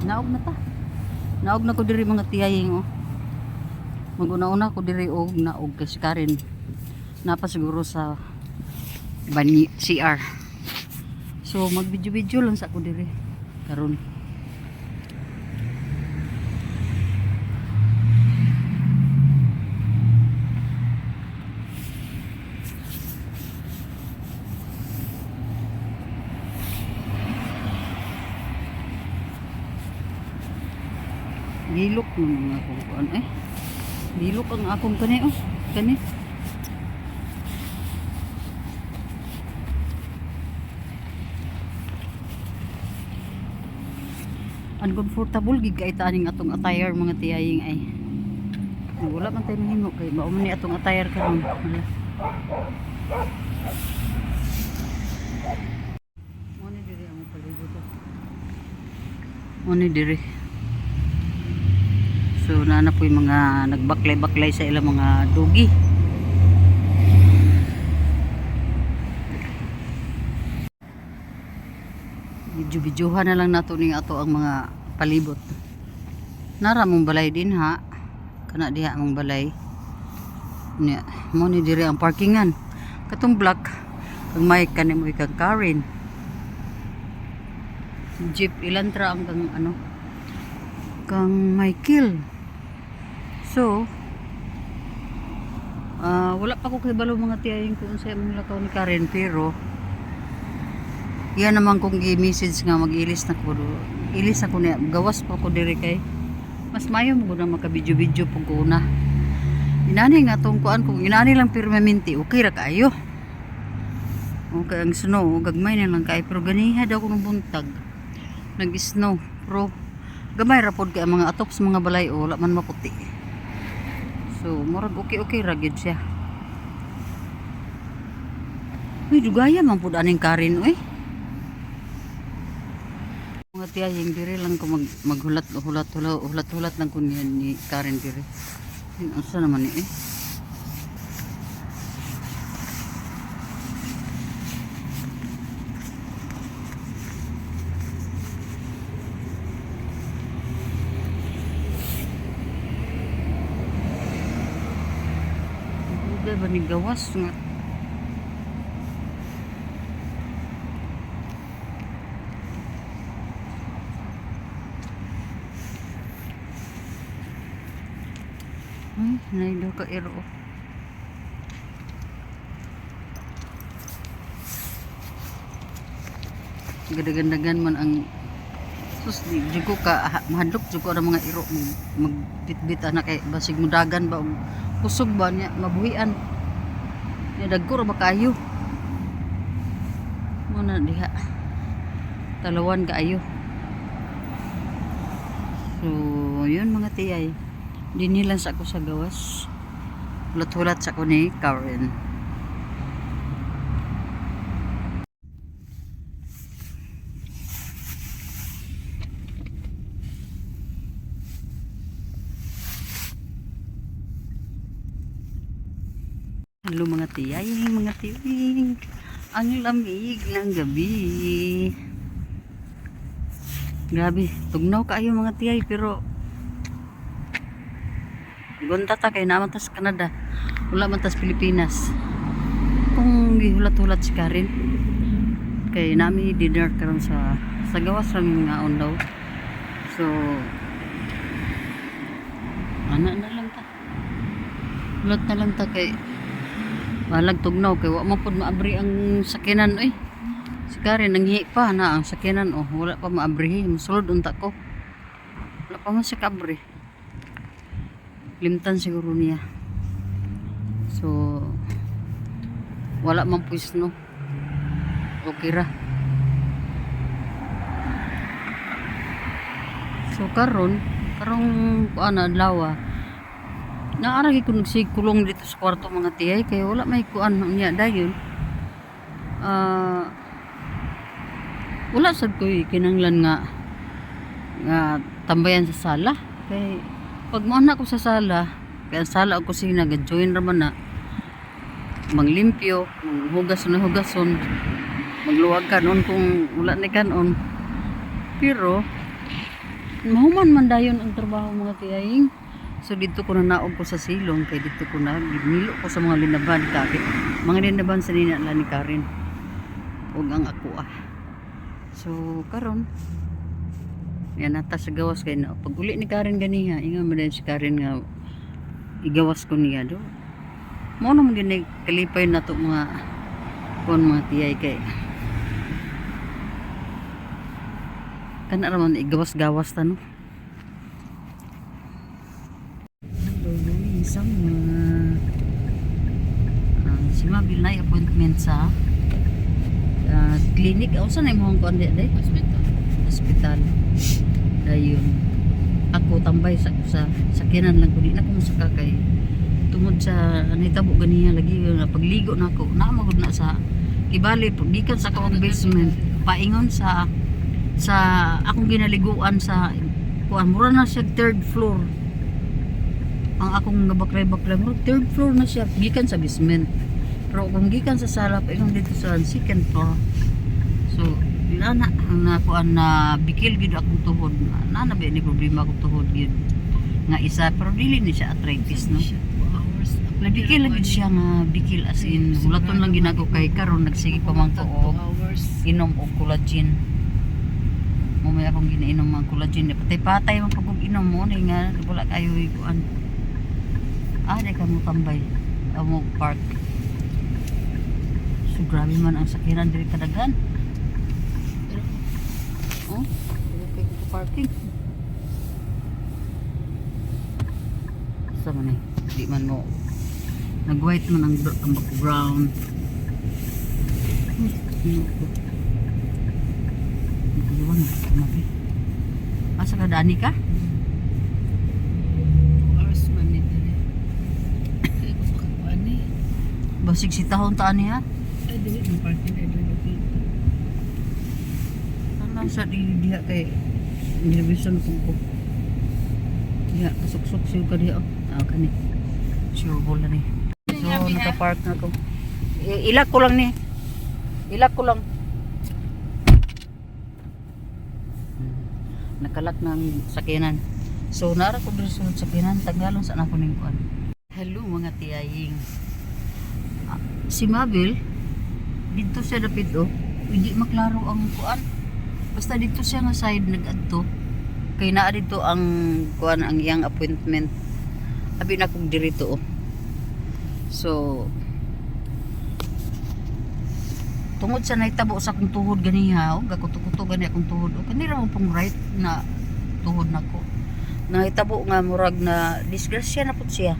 Naog na ta. Naog na ko diri mga tiyaying oh. Maguna-una ko diri og naog kasi Karen. Napa siguro sa banyi CR. So mag-video-video lang sa ako diri karon. Gilok ng akong kuan eh. Gilok ang akong kani oh. Kani. Uncomfortable gid kay taning atong attire mga tiyaying ay. Wala man tayo mahimo kay mao man ni atong attire karon. Mo ni diri ang palibot. Mo ni diri. So naana po yung mga nagbaklay-baklay sa ilang mga dugi. Video-videohan na lang nato ning ato ang mga palibot. Nara mong balay din ha. Kana diha mong balay. Nya mo ni diri ang parkingan. Katong block kang may kanimo ikang Karen. Jeep Elantra ang kang ano kang Michael. So wala pa ko kay balo mga tiyaying kung sa imong lakaw ni Karen pero yan naman kung i-message nga mag-ilis na ko. Ilis na ko na gawas pa ko diri kay mas mayo mo na maka-video-video pag una. Inani nga tong kuan kung inani lang permanente okay ra kaayo. Okay ang snow gagmay na lang kay pero ganiha daw ko ng buntag. Nag-snow pro gamay ra pod kay ang mga atop sa mga balay o wala man maputi. So murag okay ra gyud siya. Uy dugaya man pud aning Karen oy. Mga tiyaying diri lang ko maghulat-hulat lang ko niyan ni Karen diri. Asa naman ni eh. Dugay ba ni gawas nga. Ay, naido ka iro. Gadagandagan man ang sus di jugo ka mahadlok jugo ang mga iro magbitbit ana kay basig mudagan ba kusog ba niya mabuhian. Ni dagko ra ba kayo. Mo na diha. Talawan kaayo. So, yun mga tiyay. Dinilan sa ako sa gawas. Hulat-hulat sa ako ni Karen. Hello mga tiyay, mga tiyay. Ang lamig ng gabi. Grabe, tugnaw kaayo mga tiyay pero gunta ta kay naman tas Canada wala man tas Pilipinas kung gihulat-hulat si Karen kay nami dinner karon sa gawas lang nga on daw so ana na lang ta hulat na lang ta kay balag tugnaw kay wa man pud maabri ang sakinan oy si Karen nanghi pa na ang sakinan oh wala pa maabri musulod unta ko wala pa man si kabri limtan siguro niya. So wala man puis no. Okay ra. So karong kuana adlaw. Naara gi ko nagsigkulong dito sa kwarto mga tiyay kay wala may kuan niya dayon. Wala sad ko kinanglan nga tambayan sa sala kay pag mo na ko sa sala kaya sala o kusina ga-join raman na manglimpyo hugason magluwag kanon kung wala ni kanon pero Mahuman man dayon ang trabaho mga tiyahing. So dito ko na naog ko sa silong kay dito ko na ginilo ko sa mga linaban kapit. Mga linaban sa nina ni Karen. Ug ang ako ah. So karon yan nata sa gawas kay na pag uli ni Karen ganiha ingon man si Karen nga igawas ko niya do. Mo na mo gini kalipay na to mga kon mga tiyay kay kana raman igawas-gawas ta no. Isang si Mabil na appointment sa clinic o saan ay mo ang day hospital dayon ako tambay sa sakyanan lang ko di na ko masaka kay tungod sa nitabo ganiya lagi pagligo na ako naamagod na sa ibali gikan sa akong basement paingon sa akong ginaliguan sa kuan mura na siya third floor ang akong nabaklay-baklay mo third floor na siya gikan sa basement pero kung gikan sa sala paingon dito sa second floor so ana ang nakuan na bikil gid akong tuhod na ba ni problema akong tuhod gid nga isa pero dili ni siya arthritis no nabikil lagi siya nga bikil as in hulaton lang ginako kay karon nagsige pa man ko og inom og collagen mo may akong ginainom mga collagen patay-patay man pag inom mo ni nga wala kayo ikuan di ka mo tambay mo park so grabe man ang sakiran diri kadagan okay ko parking sa man di man mo nag-white man ang background asa ka dani ka? Hours man ni dali. Kaya ko pakakuan ni. Basig si tahon taan niya Ay dili mo parking ay dili. lang sa diha kay television ko diha suksok siya ka diha kani sure bola ni so naka-park na ko ilak ko lang ni nakalak ng sakyanan so nara ko dito sa sakyanan tagalong sa ako ning kuan hello mga tiyaying si Mabel dito siya dapit hindi maklaro ang kuan basta dito siya nga side nag-adto kay naa dito ang kuan ang iyang appointment abi na kog dirito so tungod sa naitabo sa akong tuhod ganiha gakuto-kuto gani akong tuhod kanira mo pong right na tuhod nako naitabo nga murag na disgrasya na pud siya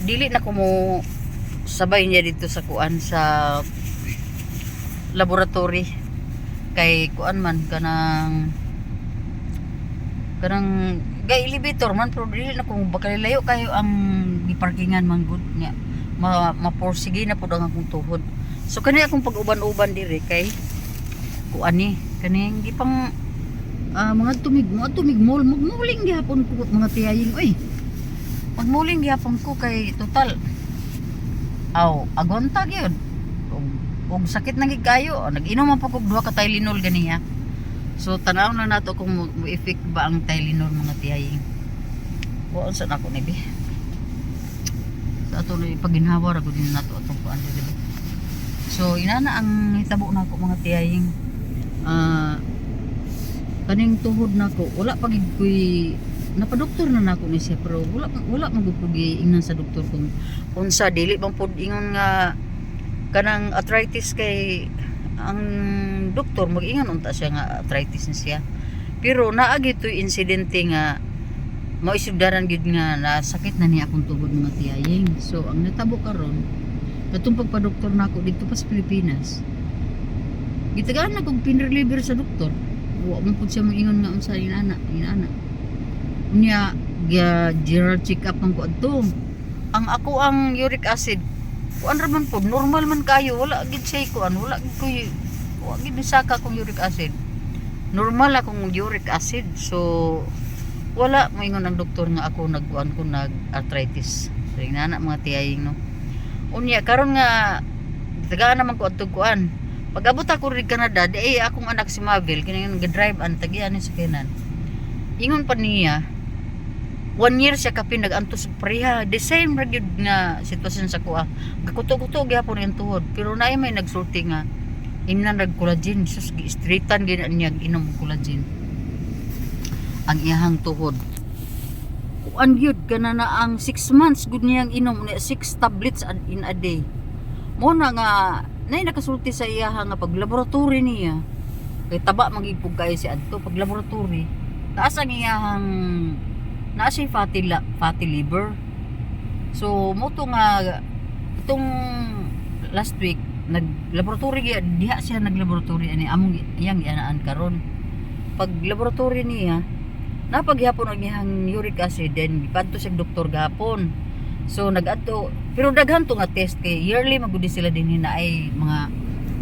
dili na ko mo sabay niya dito sa kuan sa laboratory kay kuan man kanang gay elevator man pero dili na ko bakalilayo kayo ang giparkingan man good nya maporsige na pud ang akong tuhod so kani akong pag-uban-uban diri kay kuan ni kaning gipang mga tumig mall magmuling gihapon ko mga tiyaying oy magmuling gihapon ko kay total agonta gyud og sakit na gid kayo nag-inom man pa kog duha ka Tylenol ganiya so tanaw na nato kung mo-effect ba ang Tylenol mga tiyaying buon sa nako ni bi sa ato ni paginhawa ra gud nato atong kuan diri so inana ang hitabo nako mga tiyaying kaning tuhod nako wala pa gid koy napadoktor na nako ni siya pero wala magpugi ingnan sa doktor kung unsa dili bang pod ingon nga kanang arthritis kay ang doktor mag-ingan unta siya nga arthritis na siya pero naa gid toy insidente nga maisugdaran gid nga nasakit na niya akong tuhod mga tiyaying so ang natabo karon katong pagpa-doktor nako dito pa sa Pilipinas gitagaan na kog pain reliever sa doktor wa man pud siya moingon nga unsa inana unya general check up ang ko adto ang ako ang uric acid kuan ra man pud normal man kayo wala gid say kuan wala gid saka kong uric acid normal akong uric acid so wala moingon ang doktor nga ako nagkuan ko nag arthritis so inana mga tiyaying no unya karon nga tagaan naman ko adto kuan Pag abot ako rin Canada, di akong anak si Mabel, kaya nag-drive ang tagian sa kanan. Ingon pa niya, 1 year siya kapin nag-antos pareha. The same ragyod nga sitwasyon sa kuha. Gakuto-kuto gyapon yung tuhod. Pero naay may nagsulti nga, imnan nag-collagen. Sus, gi-straightan gina niya inom collagen. Ang iyahang tuhod. Kuan gyud kana na ang 6 months gud niyang inom 6 tablets in a day. Mo na nga nay nakasulti sa iyaha nga pag laboratory niya. Kay taba magipug kay si adto pag laboratory. Taas ang iyahang naa siya fatty liver. So mo to nga itong last week nag-laboratory diha siya nag-laboratory ani among iyang gianaan karon. Pag laboratory niya napaghapon ang iyang uric acid then gipadto sa doktor gahapon. So nag-adto pero daghan to nga test kay yearly magudi sila dinhi na ay mga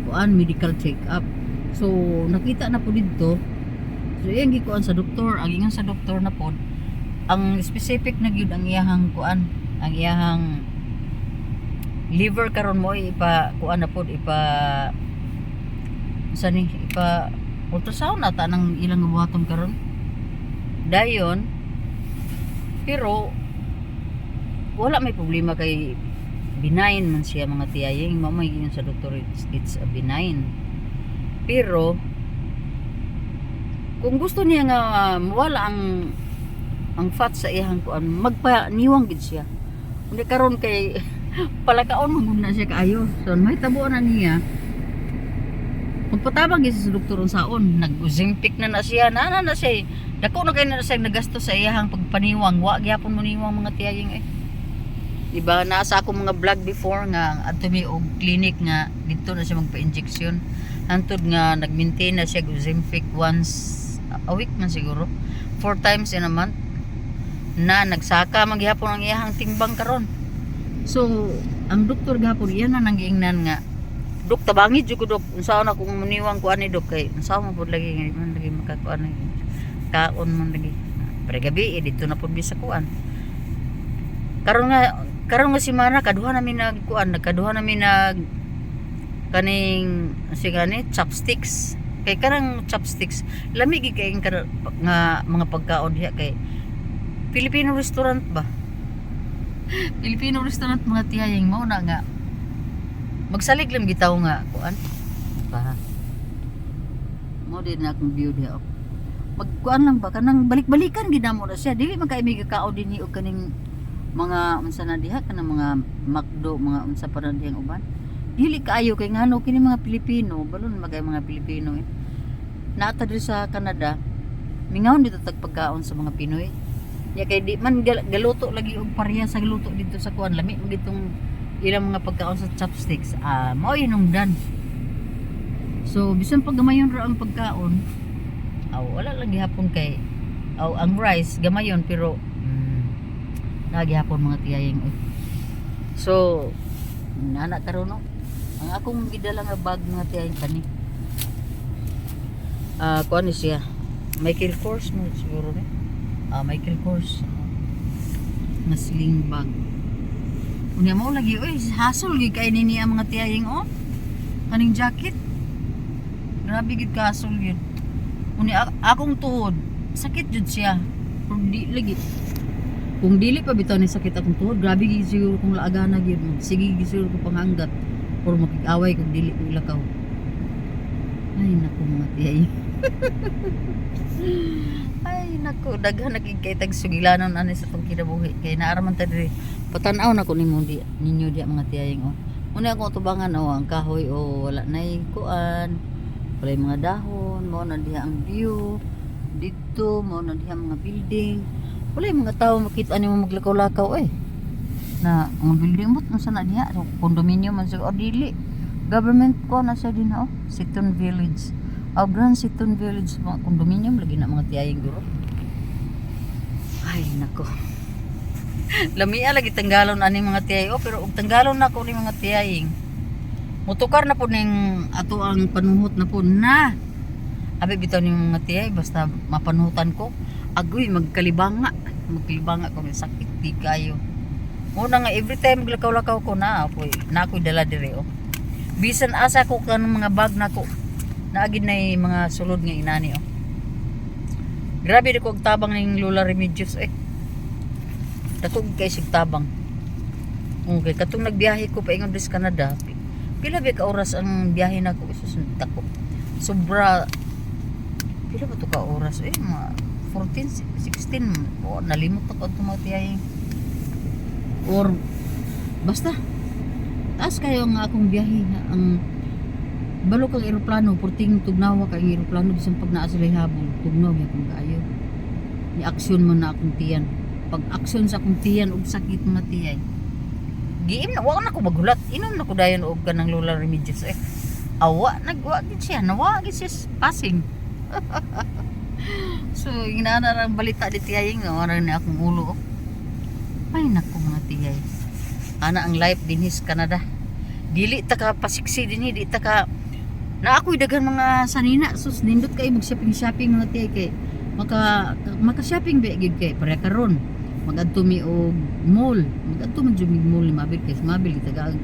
kuan medical check up. So nakita na po didto. So iyang gikuan sa doktor, ang ingon sa doktor na pod ang specific na gyud ang iyahang kuan, ang iyahang liver karon mo ipa kuan na pod ipa sani ipa ultrasound ata nang ilang buhaton karon. Dayon pero wala may problema kay benign man siya mga tiyaying mamay yun sa doktor it's a benign. Pero kung gusto niya nga mawala ang fat sa iyang kuan magpaniwang gid siya. Hindi karon kay palakaon man na siya kaayo. So may tabo na niya. Magpatabang gid sa doktor saon nag-Ozempic na siya na siya. Dako na kay na siya nagasto sa iyang pagpaniwang. Wa gyapon mo niwang mga tiyaying Diba nasa ako mga vlog before nga adto mi og clinic nga dito na siya magpa-injection. Hantod nga nag-maintain na siya Ozempic once a week man siguro 4 times in a month na nagsaka maghapon ang iyahang timbang karon. So ang doktor gahapon iyan na nanggiingnan nga dok tabangid jud ko dok unsa na kung muniwang kuan ni dok kay unsa man pud lagi man lagi makakuan kaon man lagi pre gabi dito na pud bisa kuan karon nga semana kaduha namin nagkuan nagkaduha namin nag kaning sigani chopsticks kay kanang chopsticks lami gid kay nga mga pagkaon diha kay Filipino restaurant ba Filipino restaurant mga tiyaying mao na nga magsalig lang gitaw nga kuan para mo din na akong view diha magkuan lang ba kanang balik-balikan gid namo na siya dili man kay may kakao dinhi og kaning mga unsa na diha kanang mga McDo mga unsa pa na dihang uban dili kaayo kay ngano kini mga Pilipino balon magay mga Pilipino naata diri sa Canada mingawon dito tag pagkaon sa mga Pinoy ya kay di man galuto lagi og pareha sa galuto dito sa kuan lami mo gitong ilang mga pagkaon sa chopsticks mao hinungdan so bisan pag gamayon ra ang pagkaon wala lang gihapon kay ang rice gamayon pero nagihapon mga tiyaying so nana karon no ang akong gidala nga bag mga tiyaying kani kuan ni siya Michael Kors no siguro ni Michael Kors nga sling bag unya mo lagi hasol gid kay nini ang mga tiyaying kaning jacket grabe gid ka hasol yun unya akong tuhod sakit jud siya pero di lagi kung dili pa bitaw ni sakit akong tuhod grabe gid siguro kung laagana gid sige gid siguro ko panganggat or makig-away kung dili ko ilakaw ay naku mga tiyay ay naku daghan naging kay tag sugilanon ani sa tong kinabuhi kay naaraman ta diri patanaw na ko ninyo di mga tiyaying una akong tubangan ang kahoy wala nay kuan walay mga dahon mao na diha ang view dito mao na diha mga building walay mga tao makita nimo maglakaw-lakaw na ang building mo unsa na diha so condominium man sa dili government ko na sa din Seton Village Grand Seton Village mga condominium lagi na mga tiyaying duro ay nako lamia lagi tanggalon ani mga tiyay pero og tanggalon na ko ni mga tiyaying mutukar na po ning ato ang panuhot na po na abi bitaw ni mga tiyay basta mapanuhutan ko agoy magkalibanga ko may sakit di kayo muna nga every time maglakaw-lakaw ko na ako'y dala dire Bisan asa ko kanang mga bag nako. Naagid na mga sulod nga inani oh. Grabe di ko og tabang ning Lola Remedios eh. Dako kay sig tabang. Okay, katong nagbiyahe ko paingon sa Canada. Pila ba ka oras ang biyahe nako isusunod ko. Sobra pila ba to ka oras eh mga 14, 16 o nalimot ako ang tumatiyahe. Or basta taas kayo nga akong biyahe ang balo kang eroplano purting tugnawa kang eroplano bisan pag naa sila habol tugnaw gyud kung kaayo ni aksyon man na akong tiyan pag aksyon sa akong tiyan og sakit mga tiyay giim na wa na ko magulat inom na ko dayon og kanang Lola Remedios eh awa nagwa gid siya nawa gid siya passing so inaana ra ang balita di tiyaying nga wala na akong ulo ay nako mga tiyay ana ang life din his Canada dili ta ka pasiksi dinhi di ta ka na ako'y daghan mga sanina sus nindot kay mag shopping mga tiyay kay maka shopping ba gid kay para karon magadto mi og mall magadto man jud mi mall ni mabil kay mabil gitagaan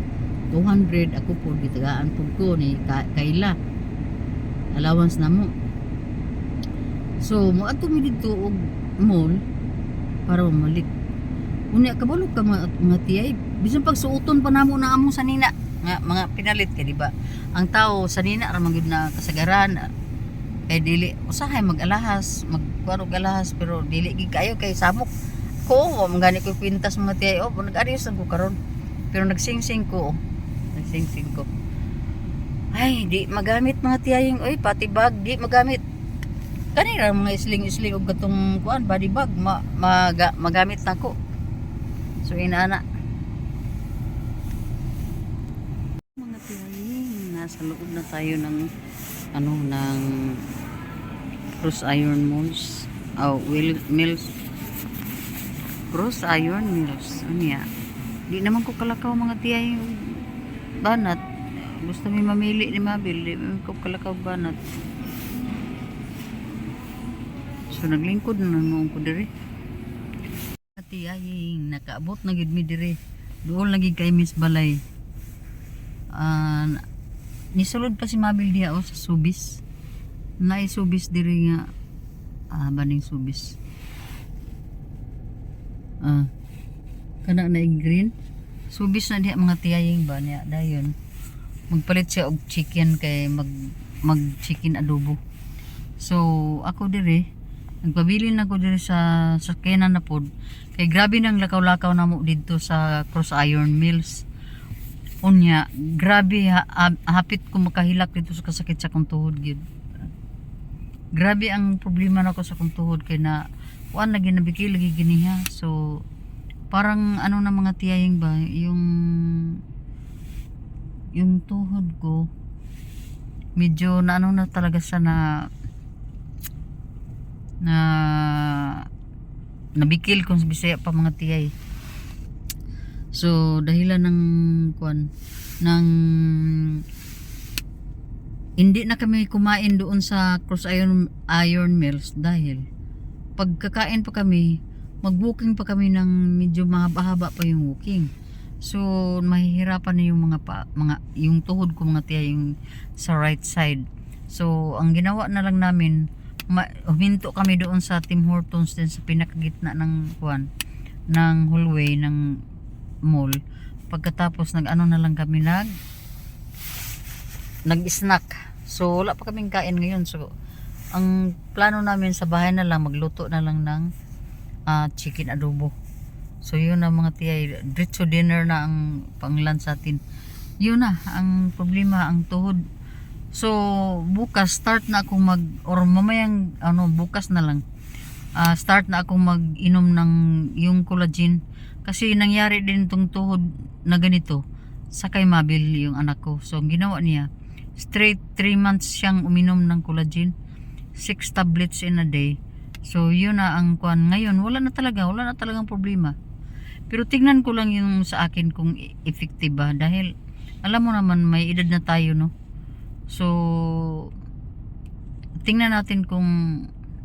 200 ako po gitagaan pud ko ni Kayla allowance na mo so mo adto mi didto og mall para mamalik unya kabalo ka mga tiyay bisan pag suoton pa namo na among sanina nga mga pinalit kay di ba ang tao sanina ra man gyud na kasagaran kay dili usahay mag-alahas magkuan og alahas pero dili gid kayo kay samok ko mangani ko kwintas mga tiyay oh nag-arios ko karon pero nagsingsing ko nagsingsing ko ay di magamit mga tiyaying oy pati bag di magamit kanira mga isling og gatong kuan body bag magamit nako so inaana mga tiyaying nasa loob na tayo ng ng Cross Iron Mills Mills Cross Iron Mills unya di naman ko kalakaw mga tiyaying banat gusto mi mamili ni Mabil di naman ko kalakaw banat so naglingkod na noon ko diri tiyaying nakaabot na gid mi diri doon lagi kay Miss Balay nisulod pa si Mabil diha sa Subis naisubis diri nga baning Subis kana na green Subis na diha mga tiyaying ba niya dayon magpalit siya og chicken kay mag chicken adobo so ako diri nagpabili na ko diri sa sakyanan na pod kay grabe nang lakaw-lakaw namo didto sa Cross Iron Mills unya grabe hapit ko makahilak dito sa kasakit sa kong tuhod gyud grabe ang problema nako sa kong tuhod kay na kuan lagi nabiki lagi giniha so parang ano na mga tiyaying ba yung tuhod ko medyo na ano na talaga sa nabikil kung sa Bisaya pa mga tiyay so dahilan ng kuan ng hindi na kami kumain doon sa Cross Iron Mills dahil pagkakain pa kami mag-booking pa kami ng medyo mahaba-haba pa yung booking so mahihirapan na yung yung tuhod ko mga tiya yung sa right side so ang ginawa na lang namin huminto kami doon sa Tim Hortons din sa pinakagitna ng kuan ng hallway ng mall pagkatapos nag-ano na lang kami nag-snack so wala pa kaming kain ngayon so ang plano namin sa bahay na lang magluto na lang ng chicken adobo so yun na mga tiyay diretso dinner na ang pang-lunch natin yun na ang problema ang tuhod so bukas start na akong or mamayang bukas na lang start na akong mag-inom ng yung collagen kasi nangyari din itong tuhod na ganito sa kay Mabil yung anak ko so ang ginawa niya straight 3 months siyang uminom ng collagen 6 tablets in a day so yun na ang kuan ngayon wala na talagang problema pero tingnan ko lang yung sa akin kung effective ba dahil alam mo naman may edad na tayo no so tingnan natin kung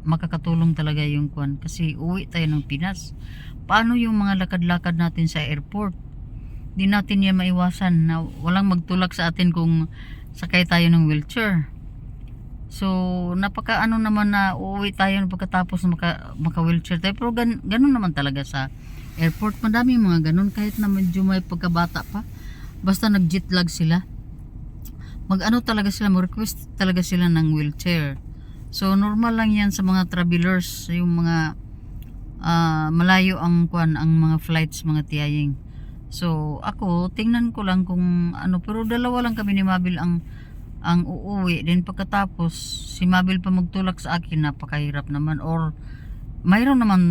makakatulong talaga yung kuan kasi uwi tayo ng Pinas paano yung mga lakad-lakad natin sa airport di natin yan maiwasan na walang magtulak sa atin kung sakay tayo ng wheelchair. So, napaka ano naman na uuwi tayo pagkatapos na maka wheelchair tayo. Pero ganun naman talaga sa airport. Madami mga ganun kahit na medyo may pagkabata pa. Basta nag-jet lag sila. Mag-ano talaga sila, mag-request talaga sila ng wheelchair. So, normal lang yan sa mga travelers, yung mga malayo ang mga flights, mga tiyaying. So, ako, tingnan ko lang kung ano, pero dalawa lang kami ni Mabil ang uuwi. Then pagkatapos, si Mabil pa magtulak sa akin, napakahirap naman. Or, mayroon naman,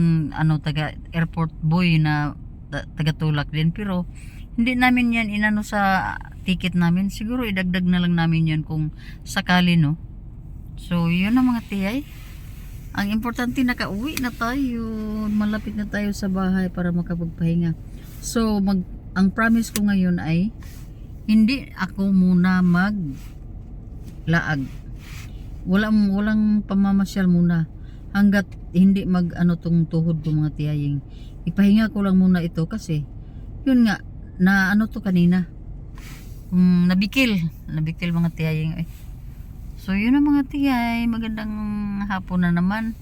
taga airport boy na taga-tulak din. Pero, hindi namin yan inano sa ticket namin. Siguro, idagdag na lang namin yan kung sakali, no? So, yun ang mga tiyay. Ang importante, nakauwi na tayo. Malapit na tayo sa bahay para makapagpahinga. So, ang promise ko ngayon ay hindi ako muna laag. Walang pamamasyal muna hanggat hindi tong tuhod ko mga tiyaying. Ipahinga ko lang muna ito kasi yun nga na to kanina. Nabikil mga tiyaying. So yun ang mga tiyay, magandang hapon na naman.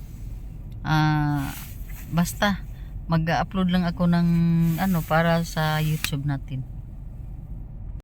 Basta mag-upload lang ako ng para sa YouTube natin.